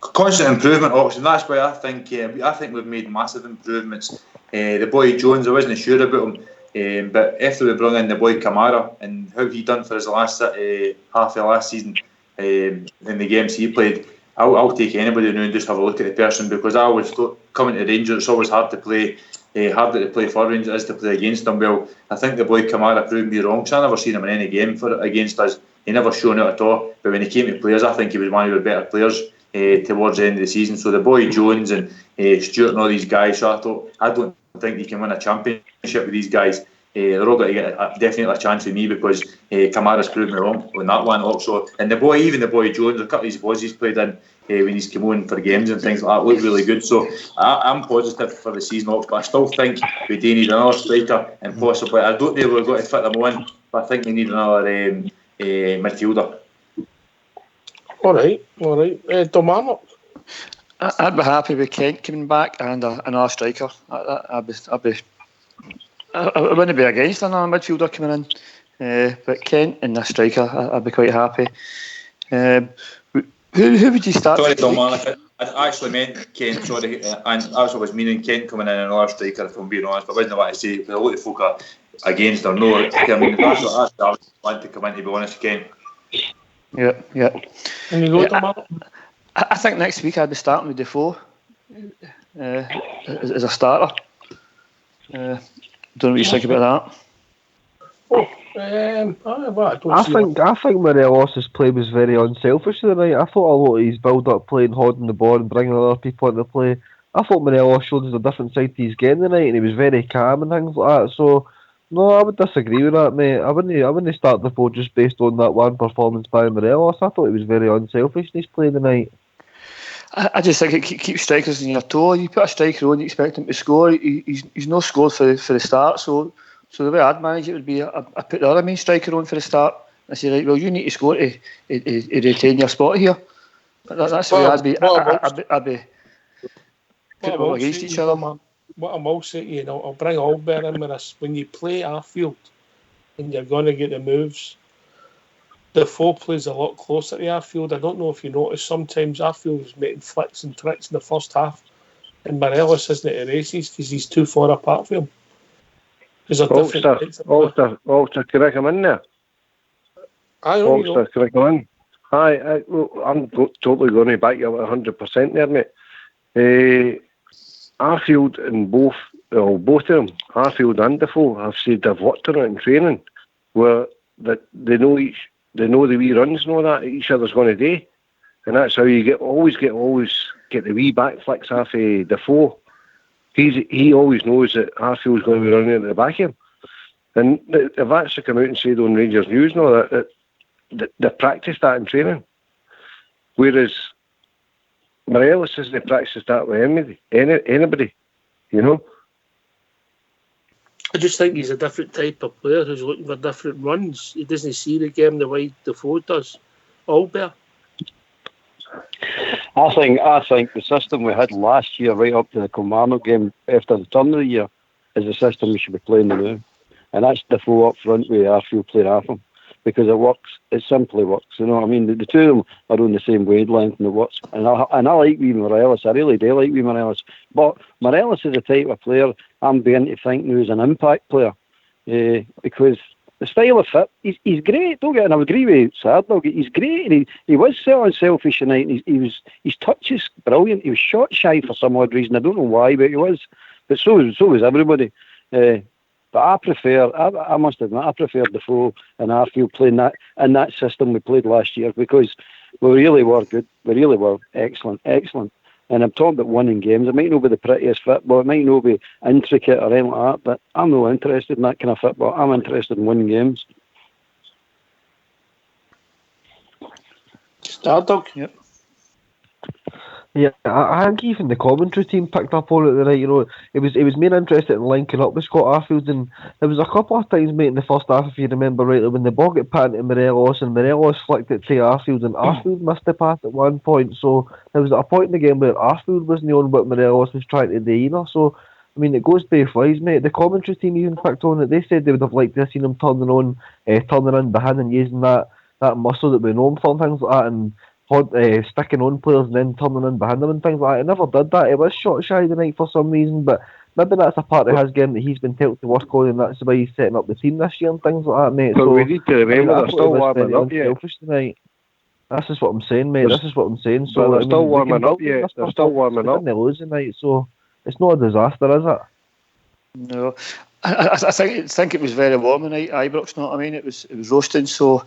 Constant improvement, and that's why I think we've made massive improvements. The boy Jones, I wasn't sure about him. But after we brought in the boy Kamara and how he done for his last half of last season in the games he played, I'll take anybody now and just have a look at the person, because I always thought coming to Rangers it's always hard to play. Harder to play for Rangers as to play against them. Well, I think the boy Kamara proved me wrong, so I never seen him in any game against us. He never shown out at all. But when he came to players, I think he was one of our better players towards the end of the season. So the boy Jones and Stewart and all these guys, so I don't think he can win a championship with these guys. They're all going to get definitely a chance with me, because Kamara's proved me wrong on that one also. And even the boy Jones, a couple of these boys he's played in when he's come on for games and things like that, look really good. So I'm positive for the season, but I still think we do need another striker, and possibly, I don't know if we're going to fit them on, but I think we need another midfielder. All right. Domano. I'd be happy with Kent coming back and another striker. I wouldn't be against another midfielder coming in, but Kent and the striker, I'd be quite happy. Who would you start? Sorry, Dominic, I actually meant Kent. Sorry, and I was meaning Kent coming in and another striker. If I'm being honest, but I wasn't what to say. Because a lot of folk are against or no. I mean, that's what I want to come in. To be honest, Kent. Yeah. And you go, Domano. I think next week I'd be starting with Defoe as a starter. Don't know what you think about that. I think Morelos' play was very unselfish tonight. I thought a lot of his build-up play and holding the ball and bringing other people into play, I thought Morelos showed us a different side to his game tonight, and he was very calm and things like that. So, no, I would disagree with that, mate. I wouldn't start Defoe just based on that one performance by Morelos. I thought he was very unselfish in his play tonight. I just think it keeps strikers in your toe. You put a striker on, you expect him to score. He's not scored for the start, so the way I'd manage it would be I put the other main striker on for the start. I say, right, well, you need to score to retain your spot here. That's the way I'd be putting them against each other. Man, what I'm also saying, I'll bring Albert in with this. When you play Arfield and you're going to get the moves, Defoe plays a lot closer to Arfield. I don't know if you notice, sometimes Arfield is making flicks and tricks in the first half, and Morelos isn't at the races because he's too far apart from him. Ulster, can I come in there? Ulster, can I come in? Hi, I'm totally going to back you up 100% there, mate. Arfield and both of them, Arfield and Defoe, have said they've worked on it in training, where that they know the wee runs and all that each other's going to do, and that's how you always get the wee back flicks off Defoe. He always knows that Arfield's going to be running at the back of him. And they've actually come out and said on Rangers News and all that they practiced that in training. Whereas Morelos hasn't practiced that with anybody, you know? I just think he's a different type of player who's looking for different runs. He doesn't see the game the way Defoe does. Albert? I think the system we had last year, right up to the Kilmarnock game after the turn of the year, is the system we should be playing now. And that's Defoe up front with Arfield playing off him. Because it works. It simply works. You know what I mean? The two of them are on the same wavelength and it works. And I like wee Morelos. I really do like wee Morelos. But Morelos is the type of player I'm beginning to think now is an impact player. Because the style of fit, he's great. Don't get, and I agree with Sardog. He's great. And he was so unselfish tonight. His touch is brilliant. He was shot shy for some odd reason. I don't know why, but he was. But so was everybody. But I must admit, I prefer Defoe and Arfield playing that in that system we played last year, because we really were good. We really were excellent. And I'm talking about winning games. It might not be the prettiest football, it might not be intricate or anything like that, but I'm not interested in that kind of football. I'm interested in winning games. Stardog? Yep. Yeah, I think even the commentary team picked up on it tonight. You know, it was main interested in linking up with Scott Arfield, and there was a couple of times, mate, in the first half, if you remember rightly, when the ball got passed to Morelos and Morelos flicked it to Arfield, and Arfield missed the pass at one point. So there was a point in the game where Arfield wasn't on what Morelos was trying to do either. So I mean, it goes both ways, mate. The commentary team even picked on it. They said they would have liked to have seen him turning in behind and using that muscle that we know him for and things like that, and sticking on players and then turning in behind them and things like that. He never did that. He was shot shy tonight for some reason, but maybe that's a part of his game that he's been told to work on, and that's why he's setting up the team this year and things like that, mate. But So we need to remember I they're thought still he was warming very up yet. unselfish tonight. This is what I'm saying, mate. This is what I'm saying. So But they're still we can warming up build on yet. this They're stuff, still obviously. warming We up. didn't lose tonight, so it's not a disaster, is it? No, I think it was very warm tonight, Ibrox. Know what I mean? It was roasting. So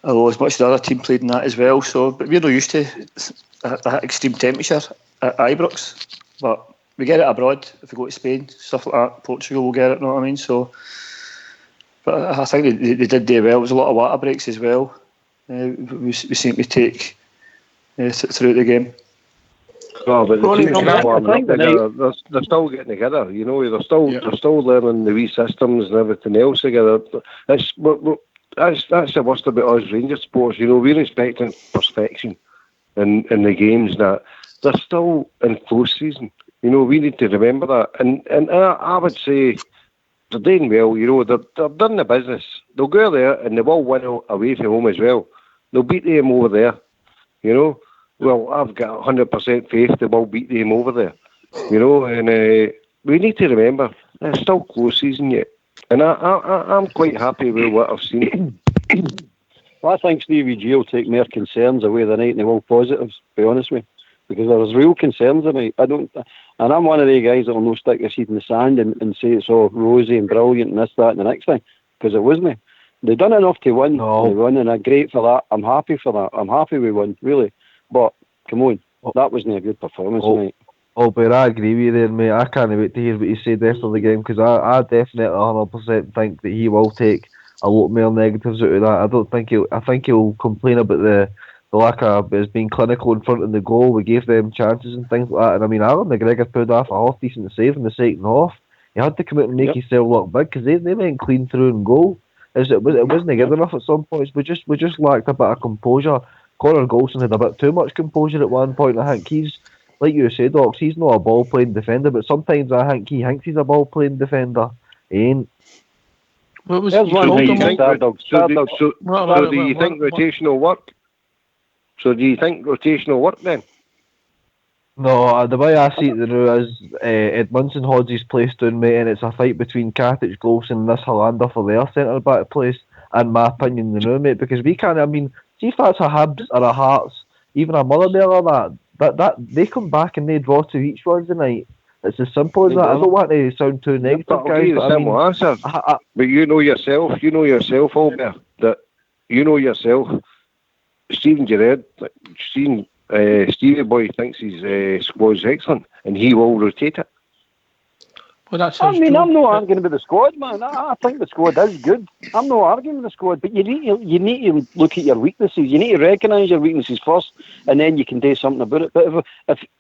although as much as the other team played in that as well. So, but we're not used to that extreme temperature at Ibrox. But we get it abroad. If we go to Spain, stuff like that, Portugal, we'll get it. Know what I mean? So, but I think they did do well. There was a lot of water breaks as well. We seem to take throughout the game. No, but the Ronnie, team's I still warming up think the together. They're still getting together. You know, they're still learning the wee systems and everything else together. That's the worst about us Rangers sports. You know, we're expecting perfection in the games. That they're still in close season. You know, we need to remember that. And I would say they're doing well. You know, they're done the business. They'll go there and they will win away from home as well. They'll beat them over there. You know. Well, I've got 100% faith they will beat them over there, you know, and we need to remember it's still close season yet, and I'm quite happy with what I've seen. Well, I think Stevie G will take more concerns away tonight than he will positives, to be honest with you, because there was real concerns tonight. And I'm one of the guys that will no stick their seat in the sand and say it's all rosy and brilliant and this, that, and the next thing, because it wasn't. They done enough to win. No. They won, and I'm great for that. I'm happy for that. I'm happy we won, really. But come on, that wasn't a good performance tonight. Oh, but I agree with you there, mate. I can't wait to hear what you said after the game, because I definitely 100% think that he will take a lot more negatives out of that. I think he'll complain about the lack of us being clinical in front of the goal. We gave them chances and things like that. And I mean, Alan McGregor pulled off a half decent save in the second half. He had to come out and make himself look big, because they went clean through and goal. It wasn't good enough at some points. We just lacked a bit of composure. Connor Golson had a bit too much composure at one point. I think he's, like you said, Ox, he's not a ball playing defender, but sometimes I think he thinks he's a ball playing defender. He ain't. What was There's one told thing him? you think, So do you think rotational work? So do you think rotational work then? No, the way I see it now is Edmundson holds his place down, mate, and it's a fight between Katic, Golson, and this Hollander for their centre back place, in my opinion, mate, because we can't. I mean, see if that's a Hibs or a Hearts, even a Motherwell or that they come back and they draw to each one tonight. It's as simple as that. I don't want to sound too negative, I'll guys, give you but the I simple mean, answer. But you know yourself, Albert, that you know yourself. Steven Gerrard, Stevie Boy thinks his squad's excellent, and he will rotate it. Well, that's I'm not arguing with the squad, man. I think the squad is good. I'm not arguing with the squad, but you need to look at your weaknesses. You need to recognise your weaknesses first, and then you can do something about it. But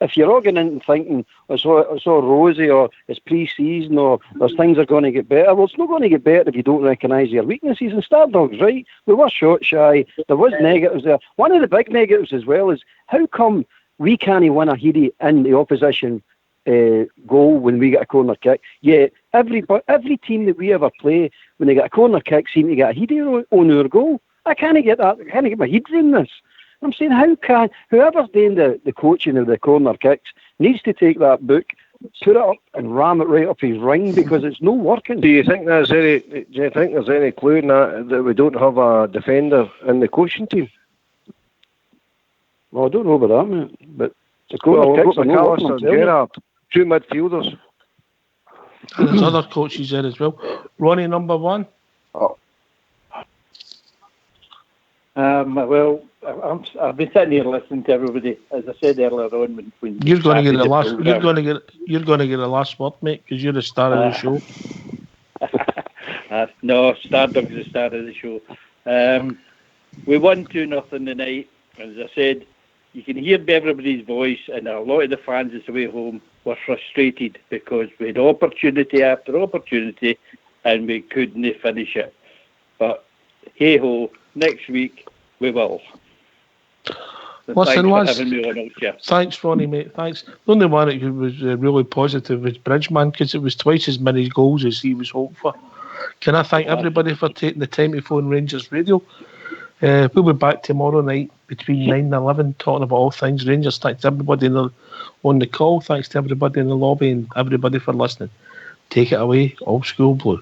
if you're all going in and thinking it's all rosy, or it's pre-season, or things are going to get better, well, it's not going to get better if you don't recognise your weaknesses. And Stardog's right. We were shot shy. There was negatives there. One of the big negatives as well is how come we can't win a heady in the opposition goal when we get a corner kick. Yeah, every team that we ever play, when they get a corner kick, seem to get a header on our goal. I can't get that. I can't get my head around this. I'm saying, how can whoever's doing the coaching of the corner kicks needs to take that book, put it up, and ram it right up his ring, because it's not working. Do you think there's any clue in that we don't have a defender in the coaching team? Well, I don't know about that, mate, but the corner kicks are not working. McAllister, Gerrard, two midfielders. And there's other coaches there as well. Ronnie, number one. Well, I've been sitting here listening to everybody. As I said earlier on, when You're going to get the last. You're going to get the last word, mate, because you're the star of the show. No, Stardog's the star of the show. We won 2-0 tonight, and as I said, you can hear everybody's voice, and a lot of the fans on the way home were frustrated because we had opportunity after opportunity and we couldn't finish it. But hey ho, next week we will. So Listen, thanks, Ronnie, mate. Thanks. The only one that was really positive was Bridgman, because it was twice as many goals as he was hoping for. Can I thank everybody for taking the time to phone Rangers Radio? We'll be back tomorrow night between 9 and 11 talking about all things Rangers. Thanks to everybody on the call. Thanks to everybody in the lobby and everybody for listening. Take it away, Old School Blue.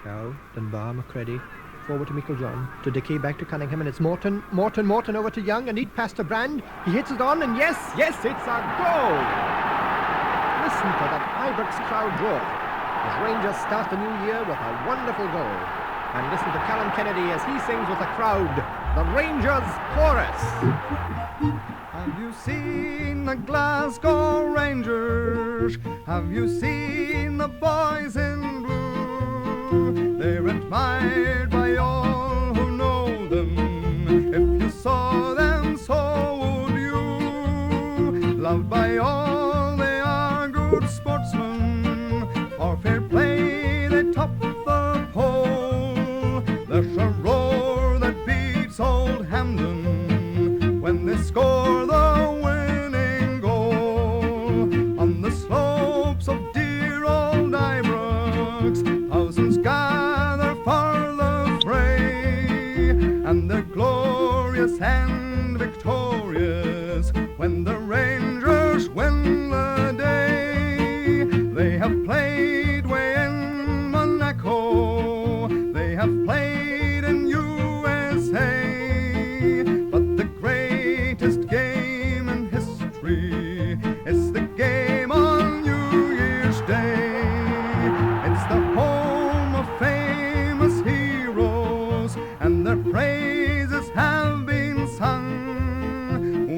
Now, Dunbar, McCready, forward to Meikle-John, to Dickey, back to Cunningham, and it's Morton over to Young, and he'd pass to Brand. He hits it on, and yes, it's a goal! Listen to that Ibrox crowd roar as Rangers start the new year with a wonderful goal. And listen to Callum Kennedy as he sings with the crowd, the Rangers Chorus. Have you seen the Glasgow Rangers? Have you seen the boys in blue? They're admired by all who know them. If you saw them, so would you. Loved by all, they are good sportsmen. For fair play, they top the pole. There's a roar that beats old Hampden when they score the winning goal. On the slopes of dear old Ibrox, thousands gather for the fray, and they're glorious and victorious when the Rangers win the day. They have played way in Monaco, they have played in USA, but the greatest game in history is the game on New Year's Day. It's the home of famous heroes, and their praises have been sung.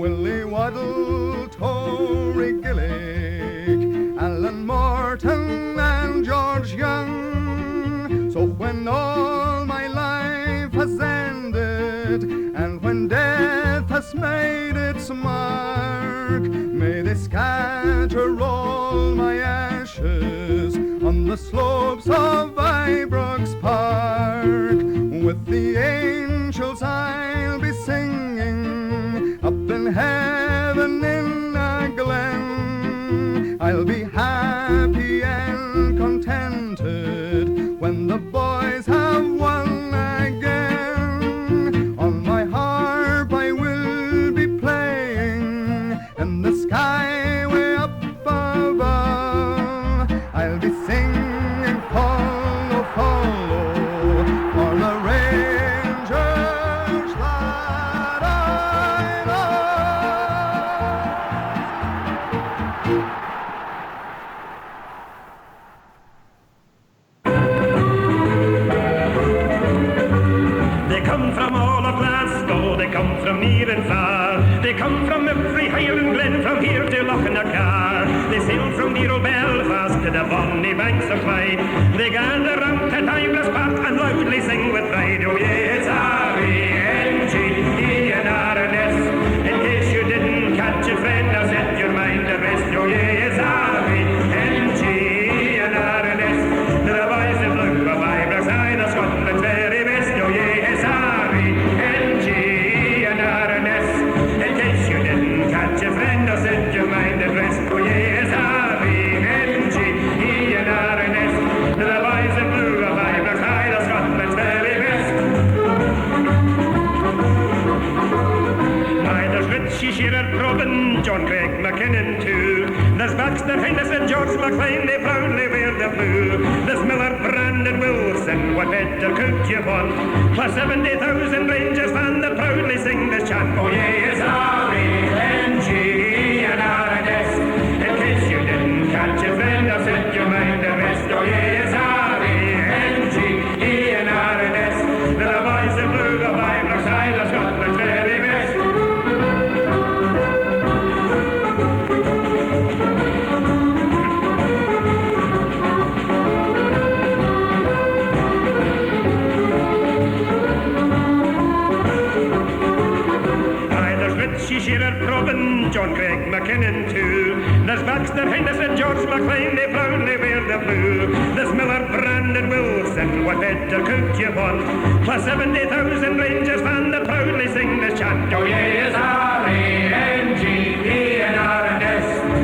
Willie Waddle, Tory Gillick, Alan Morton and George Young. So when all my life has ended, and when death has made its mark, may they scatter all my ashes on the slopes of Ibrox Park. With the angels I'll be singing up in heaven in a glen. I'll be happy and contented when the boys have won again. On my harp I will be playing in the sky way up above. I'll be singing follow, follow for the Rangers that I They come from all of Glasgow, they come from near and far. They come from every Highland glen, from here to Lochnacar. They sail from dear old Belfast to the bonny banks of Clyde. They gather round at Ibrox Park and loudly sing with pride. Oh yes, R-E-N-G-E-N-R-N-S. In case you didn't catch it, friend, now set your mind at rest. Oh yes, R-E-N-G-E-N-R-N-S. The boys in blue of Ibrox, I the Scotland's very best. Oh yes, R-E-N-G-E-N-R-N-S. In case you didn't catch it, friend, now set your mind at rest. Oh yes, R-E-N-G-E-N-R-N-S. The boys in blue of Ibrox, I the Scotland's very best. Aye, there's Richie Shearer, Probin, John Craig McKinnon too. There's Baxter, Hines and George McLean, they proudly wear the blue. There's Miller, Brandon, Wilson, what better could you want? Plus 70,000 Rangers fans that proudly sing this chant. Oh yes, R-E-N-G-E-N-R-N-S. In case you didn't catch it, friend, I've set your mind at rest. Oh yes, R-E-N-G-E-N-R-N-S. The boys in blue of Ibrox, I the Scotland's very best. Richie Shearer, Probin, John Craig McKinnon too. There's Baxter, Hines and George McLean, they proudly wear the blue. There's Miller, Brandon, Wilson, what better could you want? Plus 70,000 Rangers fans that proudly sing this chant. Oh yes, R-E-N-G-E-N-R-N-S.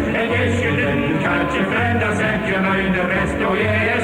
In case you didn't catch your friend, I am I the best, oh yeah, yes